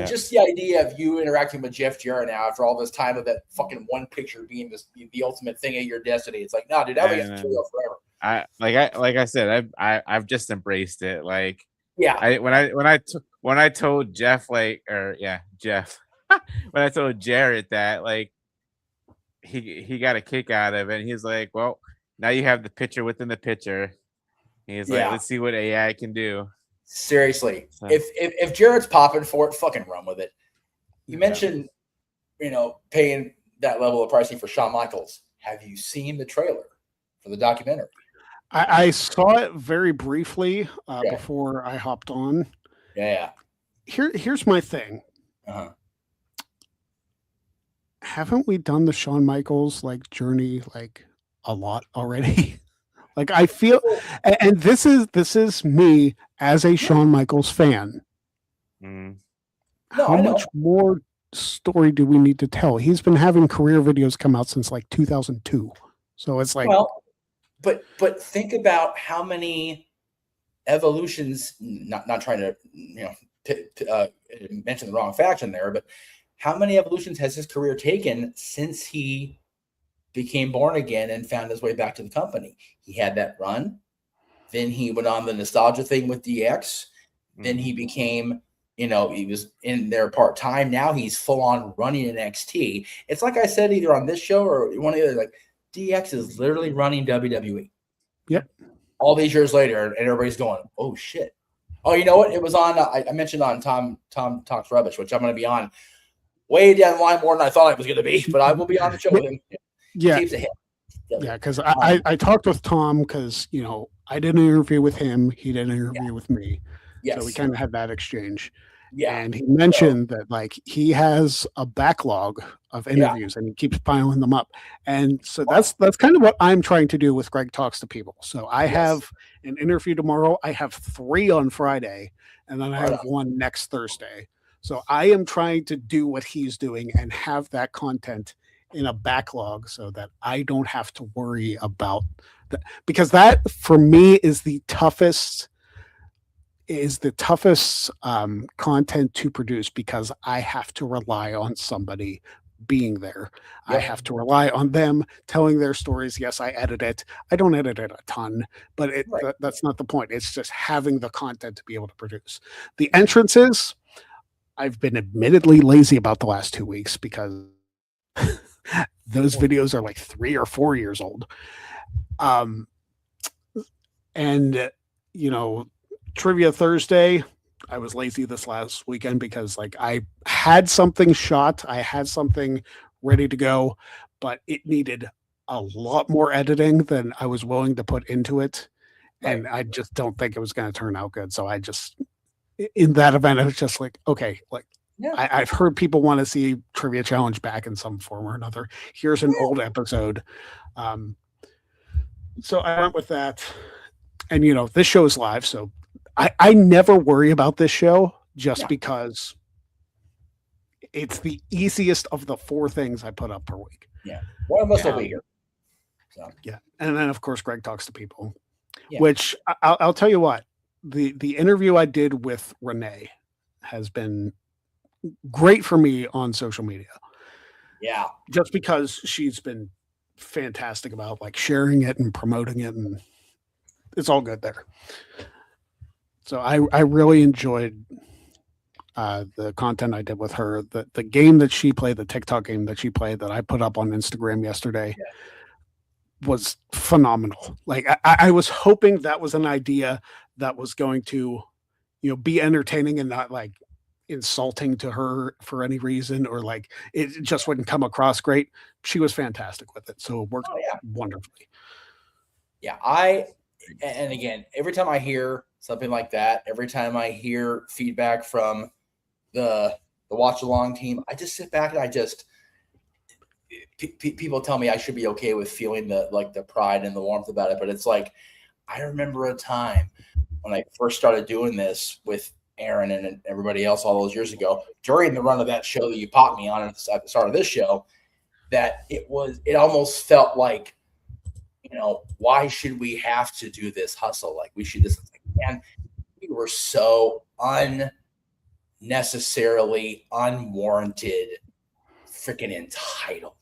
B: just the idea of you interacting with Jeff Jarrett now after all this time of that fucking one picture being the ultimate thing of your destiny. It's like, no, dude, that was forever.
C: I said, I've just embraced it. Like,
B: yeah,
C: when I told Jeff, Jeff, when I told Jarrett that, like, he got a kick out of it. And he's like, well, now you have the picture within the picture. He's like, let's see what AI can do.
B: Seriously, so, if Jarrett's popping for it, fucking run with it. You mentioned, paying that level of pricing for Shawn Michaels. Have you seen the trailer for the documentary?
A: I saw it very briefly before I hopped on.
B: Yeah.
A: Here's my thing.
B: Uh-huh.
A: Haven't we done the Shawn Michaels journey a lot already? I feel, and this is me as a Shawn Michaels fan. How much more story do we need to tell? He's been having career videos come out since 2002. So it's
B: but think about how many evolutions. Not trying to mention the wrong faction there, but how many evolutions has his career taken since he became born again and found his way back to the company? He had that run. Then he went on the nostalgia thing with DX. Then he became, he was in there part-time. Now he's full on running NXT. It's like I said, either on this show or one of the other, DX is literally running WWE.
A: Yep.
B: All these years later, and everybody's going, oh shit, Oh, you know what? It was on. I mentioned on Tom Talks Rubbish, which I'm going to be on way down the line more than I thought I was going to be. But I will be on the show with him.
A: Yeah,
B: Keeps ahead.
A: yeah. Because I talked with Tom because I did an interview with him. He did an interview with me.
B: Yes.
A: So we kind of had that exchange.
B: Yeah.
A: And he mentioned that like he has a backlog of interviews and he keeps piling them up. And so that's kind of what I'm trying to do with Greg Talks to People. So I have an interview tomorrow. I have 3 on Friday, and then I have 1 next Thursday. So I am trying to do what he's doing and have that content in a backlog so that I don't have to worry about that, because that for me is the toughest content to produce, because I have to rely on somebody being there. I have to rely on them telling their stories. Yes, I edit it. I don't edit it a ton, but that's not the point. It's just having the content to be able to produce. The entrances, I've been admittedly lazy about the last 2 weeks because those videos are like 3 or 4 years old. And Trivia Thursday, I was lazy this last weekend because like I had something shot, I had something ready to go, but it needed a lot more editing than I was willing to put into it. And I just don't think it was going to turn out good. So I just, in that event, I was just like, okay, like I've heard people want to see Trivia Challenge back in some form or another. Here's an old episode. So I went with that. And, this show is live. So I never worry about this show just because it's the easiest of the 4 things I put up per week.
B: Yeah. One of us will be here. So.
A: Yeah. And then, of course, Greg Talks to People, which I'll tell you what, the interview I did with Renee has been great for me on social media.
B: Yeah.
A: Just because she's been fantastic about like sharing it and promoting it, and it's all good there. So I really enjoyed the content I did with her. The game that she played, the TikTok game that she played that I put up on Instagram yesterday was phenomenal. Like I was hoping that was an idea that was going to, be entertaining and not like insulting to her for any reason, or like it just wouldn't come across great. She was fantastic with it. So it worked wonderfully.
B: Yeah. And again, every time I hear something like that, every time I hear feedback from the watch along team, I just sit back and people tell me I should be okay with feeling the pride and the warmth about it. But it's like, I remember a time when I first started doing this with Aaron and everybody else all those years ago, during the run of that show that you popped me on at the start of this show, that it almost felt like, why should we have to do this hustle? Like we should just, and we were so unnecessarily unwarranted, freaking entitled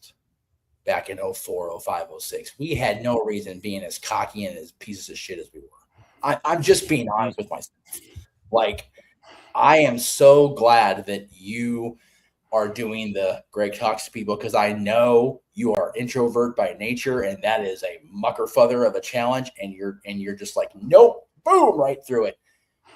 B: back in 04, 05, 06. We had no reason being as cocky and as pieces of shit as we were. I'm just being honest with myself. Like, I am so glad that you are doing the Greg Talks to People, because I know you are introvert by nature, and that is a muckerfuther of a challenge, and you're just like, nope, boom, right through it.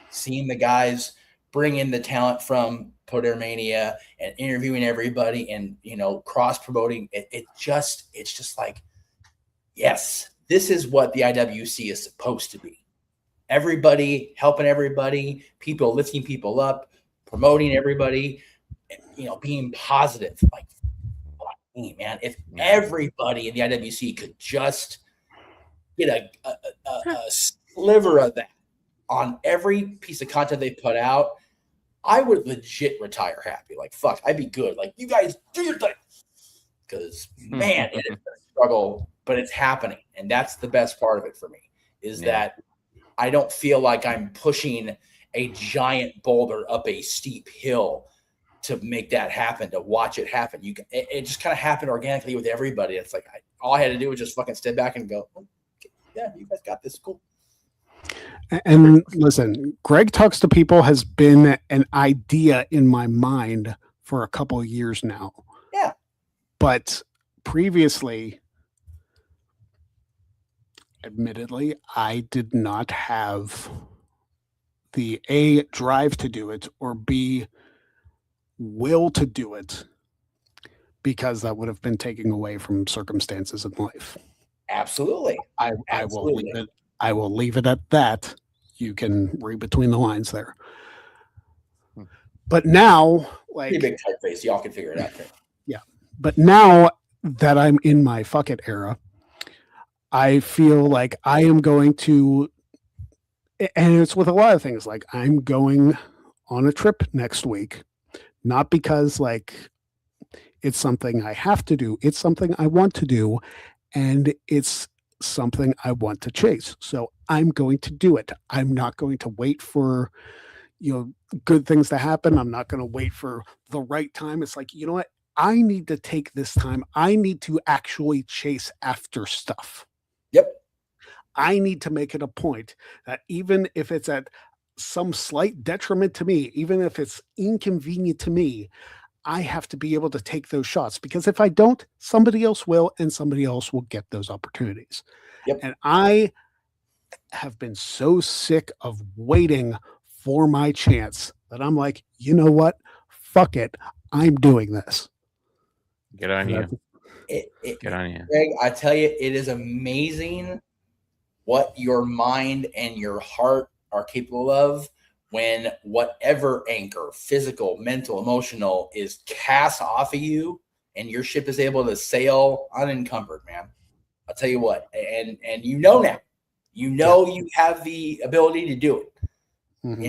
B: Seeing the guys bring in the talent from Podermania and interviewing everybody and cross promoting, it's just like, yes, this is what the IWC is supposed to be. Everybody helping everybody, people lifting people up, promoting everybody, being positive. Like, man, if everybody in the IWC could just get a sliver of that on every piece of content they put out, I would legit retire happy. Like, fuck, I'd be good. Like, you guys do your thing. Because, man, it is a struggle, but it's happening. And that's the best part of it for me, is that I don't feel like I'm pushing a giant boulder up a steep hill to make that happen, to watch it happen. It just kind of happened organically with everybody. It's like, all I had to do was just fucking step back and go, okay, yeah, you guys got this. Cool.
A: And listen, Greg Talks to People has been an idea in my mind for a couple of years now.
B: Yeah.
A: But previously, admittedly, I did not have the A, drive to do it, or B, will to do it, because that would have been taken away from circumstances in life.
B: Absolutely.
A: I will
B: Absolutely.
A: leave it. I will leave it at that. You can read between the lines there. But now, like,
B: Pretty big typeface. Y'all can figure it out.
A: Yeah. But now that I'm in my fuck it era, I feel like I am going to, and it's with a lot of things, like I'm going on a trip next week, not because like it's something I have to do, it's something I want to do, and it's something I want to chase. So I'm going to do it. I'm not going to wait for, good things to happen. I'm not going to wait for the right time. It's like, you know what? I need to take this time. I need to actually chase after stuff.
B: Yep.
A: I need to make it a point that even if it's at some slight detriment to me, even if it's inconvenient to me, I have to be able to take those shots, because if I don't, somebody else will, and somebody else will get those opportunities.
B: Yep.
A: And I have been so sick of waiting for my chance that I'm like, you know what? Fuck it. I'm doing this.
C: Good on you.
B: Good on you. Greg, I tell you, it is amazing what your mind and your heart are capable of when whatever anchor, physical, mental, emotional, is cast off of you and your ship is able to sail unencumbered, man. I'll tell you what, and now, you have the ability to do it. Mm-hmm.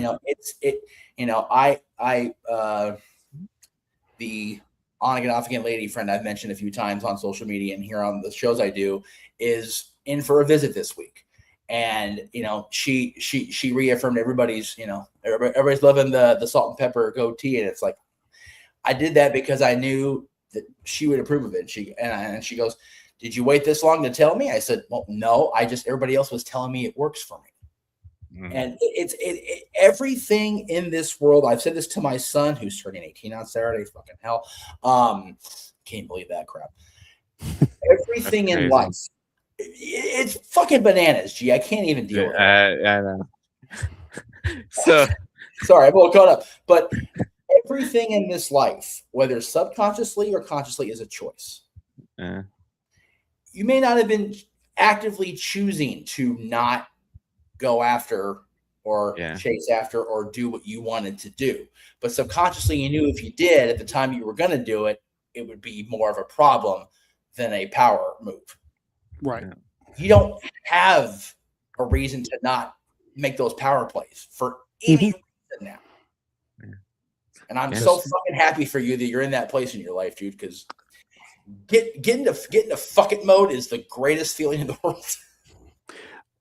B: The on again, off again lady friend I've mentioned a few times on social media and here on the shows I do is in for a visit this week. And, she reaffirmed everybody's loving the salt and pepper goatee. And it's like, I did that because I knew that she would approve of it. And she goes, did you wait this long to tell me? I said, well, no, everybody else was telling me it works for me. Mm-hmm. And it's everything in this world. I've said this to my son who's turning 18 on Saturday. Fucking hell. Can't believe that crap. Everything in life. It's fucking bananas, G. I can't even deal with it.
C: I know. So
B: sorry, I'm all caught up. But everything in this life, whether subconsciously or consciously, is a choice. You may not have been actively choosing to not go after or chase after or do what you wanted to do. But subconsciously, you knew if you did at the time you were going to do it, it would be more of a problem than a power move.
A: Right.
B: You don't have a reason to not make those power plays for any reason now. And I'm so fucking happy for you that you're in that place in your life, dude, because getting to fuck it mode is the greatest feeling in the world.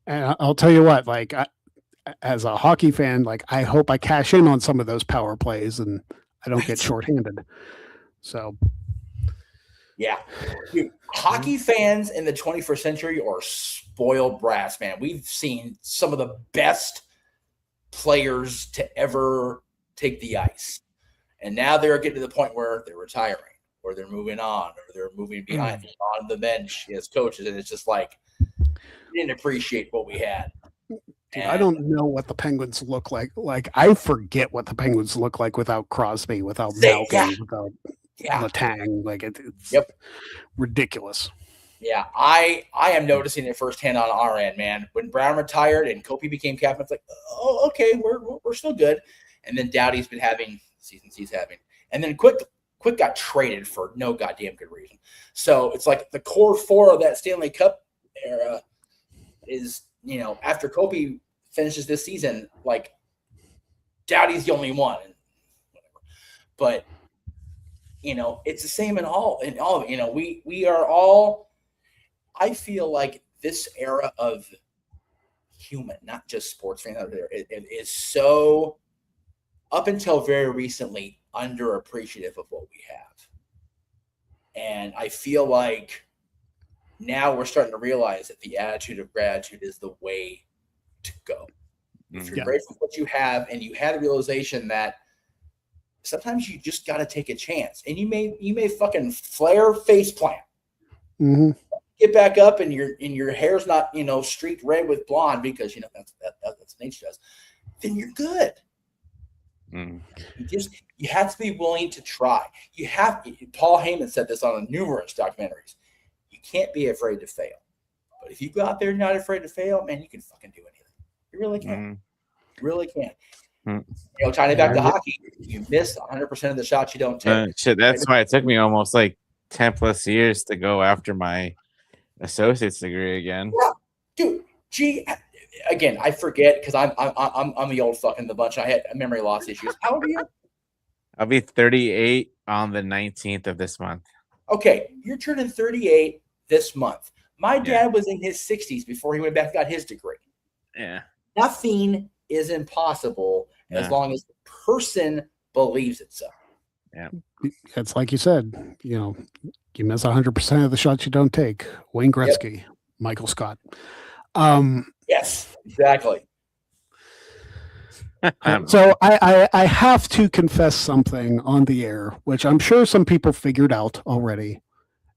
A: And I'll tell you what, like, as a hockey fan, like, I hope I cash in on some of those power plays and I don't get shorthanded. So,
B: yeah, dude, hockey fans in the 21st century are spoiled brats, man. We've seen some of the best players to ever take the ice, and now they're getting to the point where they're retiring, or they're moving on, or they're moving behind on the bench as coaches, and it's just like we didn't appreciate what we had.
A: Dude, I don't know what the Penguins look like. Like, I forget what the Penguins look like without Crosby, without Malkin, without Letang. Like, it's ridiculous.
B: Yeah, I am noticing it firsthand on our end, man. When Brown retired and Kopi became captain, it's like, oh, okay, we're still good. And then Doughty's been having seasons he's having. And then Quick got traded for no goddamn good reason. So it's like the core four of that Stanley Cup era is, after Kopi finishes this season, like, Doughty's the only one. But it's the same in all. We are all. I feel like this era of human, not just sports fans out there, it is so, up until very recently, underappreciative of what we have. And I feel like now we're starting to realize that the attitude of gratitude is the way to go. If you're grateful for what you have, and you had a realization that sometimes you just got to take a chance, and you may fucking flare face plant, get back up, and your hair's not streaked red with blonde because that's what nature does. then you're good.
C: Mm.
B: You have to be willing to try. Paul Heyman said this on numerous documentaries. You can't be afraid to fail. But if you go out there and not afraid to fail, man, you can fucking do anything. You really can. You really can. Tying it back to hockey, you miss 100% of the shots you don't take.
C: That's why it took me almost like 10 plus years to go after my associate's degree again.
B: Yeah. Dude, again, I forget because I'm the old fuck in the bunch. I had memory loss issues. How old are you?
C: I'll be 38 on the 19th of this month.
B: Okay, you're turning 38 this month. My dad was in his 60s before he went back and got his degree.
C: Yeah.
B: Nothing is impossible as long as the person believes it so.
C: Yeah.
A: It's like you said, you miss 100% of the shots you don't take. Wayne Gretzky, Michael Scott.
B: Yes, exactly.
A: So I have to confess something on the air, which I'm sure some people figured out already.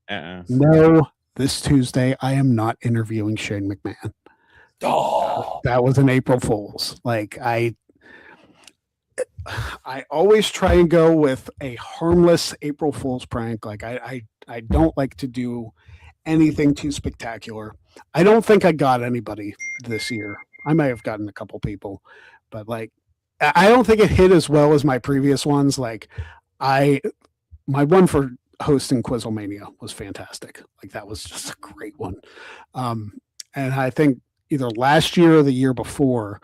A: No, this Tuesday I am not interviewing Shane McMahon.
B: Oh.
A: That was an April Fool's. Like I always try and go with a harmless April Fool's prank. Like I don't like to do anything too spectacular. I don't think I got anybody this year. I may have gotten a couple people, but like I don't think it hit as well as my previous ones. Like my one for hosting Quizlemania was fantastic. Like that was just a great one. And I think either last year or the year before,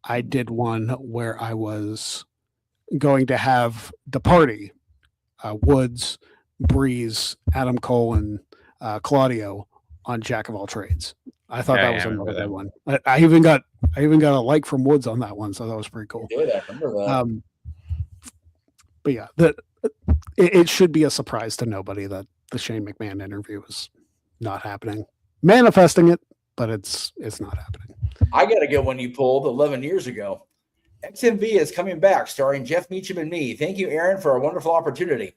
A: I did one where I was going to have the party, Woods, Breeze, Adam Cole, and Claudio on Jack of All Trades. I thought that was another good one. I even got a like from Woods on that one, so that was pretty cool.
B: I remember that.
A: But yeah, it should be a surprise to nobody that the Shane McMahon interview is not happening. Manifesting it, but it's not happening.
B: I got a good one you pulled 11 years ago. XMV is coming back, starring Jeff Meacham and me. Thank you, Aaron, for a wonderful opportunity.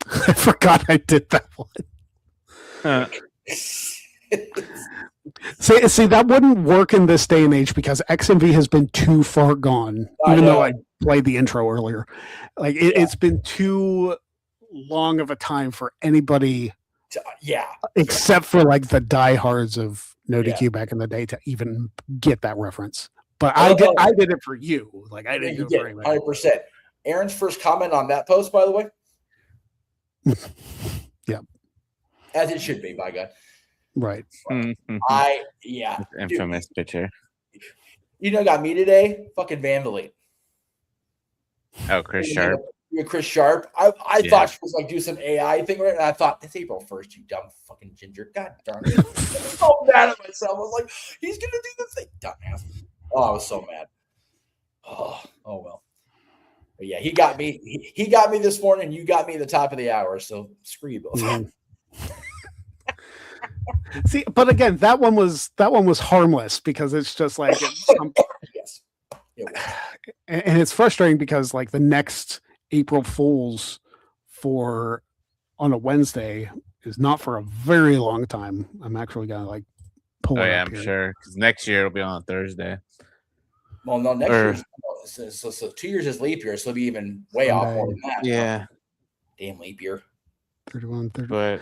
A: I forgot I did that one. See, that wouldn't work in this day and age because XMV has been too far gone. Even though I played the intro earlier, like it's been too long of a time for anybody. Except for like the diehards of No DQ back in the day to even get that reference. But I did it for you. Like I didn't do it for anybody.
B: 100%. Aaron's first comment on that post, by the way.
A: Yeah.
B: As it should be, by God.
A: Right.
C: Infamous picture.
B: You know, got me today. Fucking Van Vliet.
C: Oh, Chris Sharp.
B: Yeah, Chris Sharp. I thought she was like do some AI thing, right? And I thought it's April 1st, you dumb fucking ginger. God darn it! I was so mad at myself. I was like, he's gonna do the thing, dumbass. Oh, I was so mad. Oh well. But yeah, he got me. He got me this morning. You got me at the top of the hour. So screw you both.
A: Mm-hmm. See, but again, that one was harmless because it's just like
B: yes.
A: And it's frustrating because like the next April Fool's on a Wednesday is not for a very long time. I'm actually gonna like pull it up
C: I'm
A: here.
C: sure because next year it'll be on a Thursday.
B: Well, no, next year. So 2 years is leap year, so it'll be even way off more than that.
C: Yeah.
B: Damn leap year.
A: 31, 30.
C: But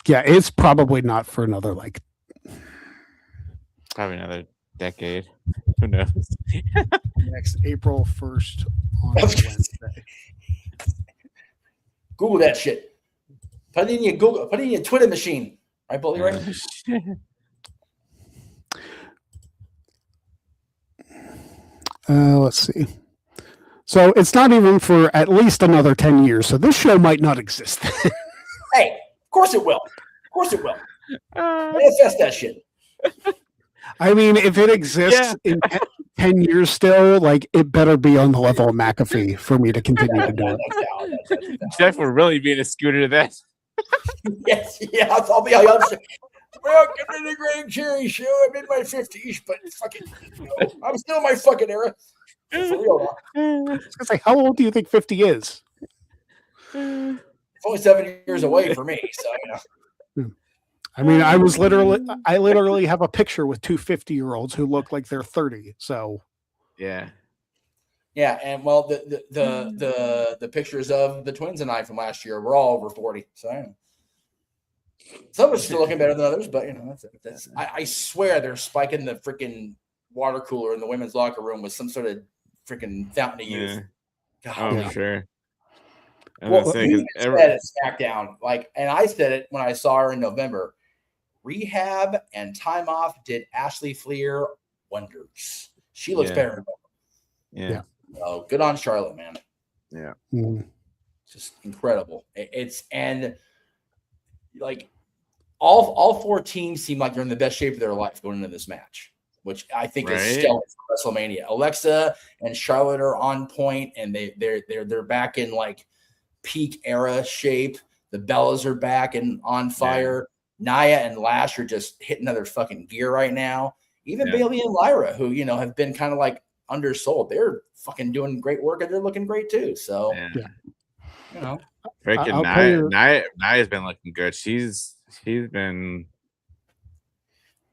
A: yeah, it's probably not for another like
C: probably another decade. Who knows?
A: Next April 1st on Wednesday.
B: Google that shit. Put it in your Google. Put it in your Twitter machine. Right, Bully? Right?
A: Let's see. So it's not even for at least another 10 years. So this show might not exist.
B: Hey, of course it will. Of course it will. Manifest that shit.
A: I mean, if it exists in 10 years still, like it better be on the level of McAfee for me to continue to do it.
C: Jeff will really be in a scooter to that.
B: Yes, yeah, I'll be honest. Welcome to the Greg Cherry Show. I'm in my 50s, but fucking, I'm still in my fucking era. For real,
A: I was gonna say, how old do you think 50 is?
B: It's only 7 years away for me, so you know.
A: I mean, I literally have a picture with two 50-year-olds who look like they're 30. So
C: yeah,
B: Yeah, and well, the pictures of the twins and I from last year were all over 40. So some are still looking better than others, but I swear they're spiking the freaking water cooler in the women's locker room with some sort of freaking fountain of youth.
C: Yeah. Oh, sure.
B: Well, you said it SmackDown, and I said it when I saw her in November. Rehab and time off did Ashley Fleer wonders. She looks better.
C: Yeah.
B: Oh, good on Charlotte, man.
C: Yeah.
B: Just incredible. All 4 teams seem like they're in the best shape of their life going into this match, which I think is stellar for WrestleMania. Alexa and Charlotte are on point, and they're back in peak era shape. The Bellas are back and on fire. Nia and Lash are just hitting another fucking gear right now. Even Bailey and Lyra, who have been kind of undersold, they're fucking doing great work and they're looking great too. So
C: freaking Nia's been looking good. She's been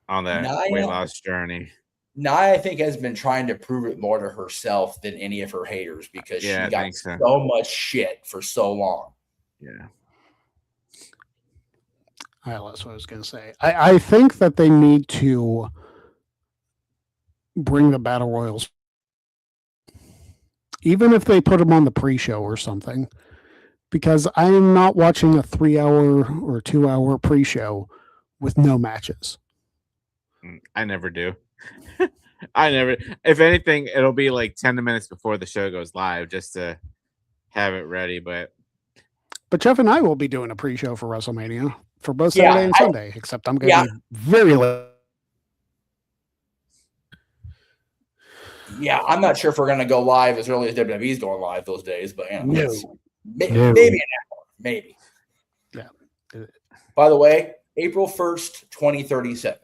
C: on that weight loss journey.
B: Nia, I think, has been trying to prove it more to herself than any of her haters because she got so much shit for so long.
C: Yeah.
A: That's what I was going to say. I think that they need to bring the Battle Royals, even if they put them on the pre-show or something, because I am not watching a 3-hour or 2-hour pre-show with no matches.
C: I never do. If anything, it'll be 10 minutes before the show goes live just to have it ready. But
A: Jeff and I will be doing a pre-show for WrestleMania for both Saturday and Sunday, except I'm going to be very late.
B: Yeah, I'm not sure if we're going to go live as early as WWE's going live those days, but maybe an hour, maybe.
A: Yeah.
B: By the way, April 1st, 2037.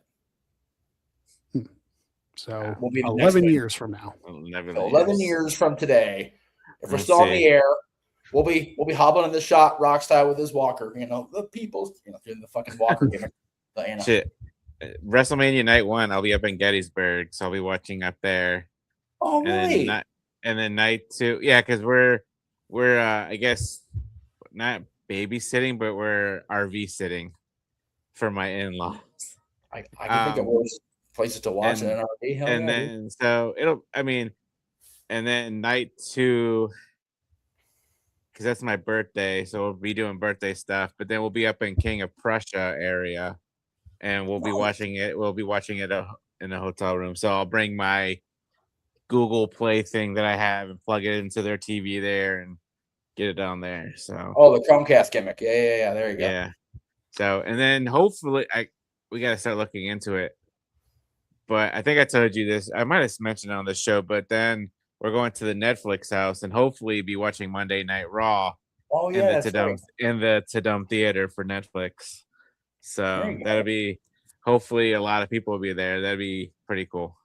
A: So we'll be 11 years from now.
B: 11 years from today. If we're still on the air, we'll be hobbling in the shot rock style with his walker. The people, doing the fucking walker gimmick.
C: Shit. WrestleMania night 1, I'll be up in Gettysburg, so I'll be watching up there.
B: Oh, really?
C: And then night 2, because we're I guess not babysitting, but we're RV sitting for my in-laws.
B: I can think of worse places to watch in an RV.
C: And then night 2, because that's my birthday, so we'll be doing birthday stuff. But then we'll be up in King of Prussia area, and we'll be watching it. We'll be watching it in a hotel room. So I'll bring my Google Play thing that I have and plug it into their TV there and get it down there. So
B: the Chromecast gimmick. Yeah. There you go.
C: Yeah. So and then hopefully we got to start looking into it. But I think I told you this. I might have mentioned it on the show, but then we're going to the Netflix house and hopefully be watching Monday Night Raw.
B: Oh yeah,
C: in the Tadum Theater for Netflix. So that'll be hopefully a lot of people will be there. That'd be pretty cool.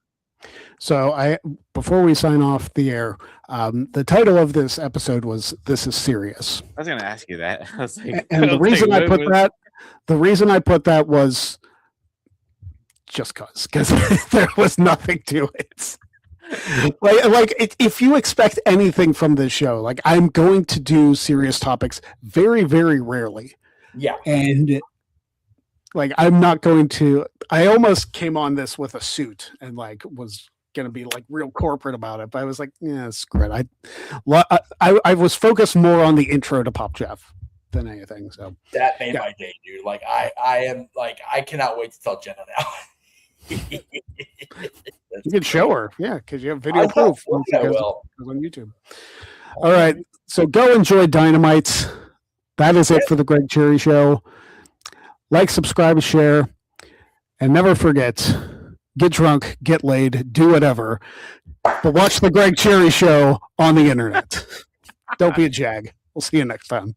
A: So before we sign off the air, the title of this episode was "This Is Serious."
C: I was going to ask you that. I was like,
A: and the reason I put that was just because there was nothing to it. If you expect anything from this show, I'm going to do serious topics very, very rarely.
B: Yeah,
A: and I'm not going to. I almost came on this with a suit and was going to be real corporate about it, but I was like, yeah, screw it. I was focused more on the intro to Pop Jeff than anything. So
B: that made my day, dude. I cannot wait to tell Jenna now.
A: You can show her, because you have video proof on YouTube. All right, so go enjoy Dynamite. That is it for the Greg Cherry Show. Like, subscribe, share, and never forget, get drunk, get laid, do whatever, but watch the Greg Cherry Show on the internet. Don't be a jag. We'll see you next time.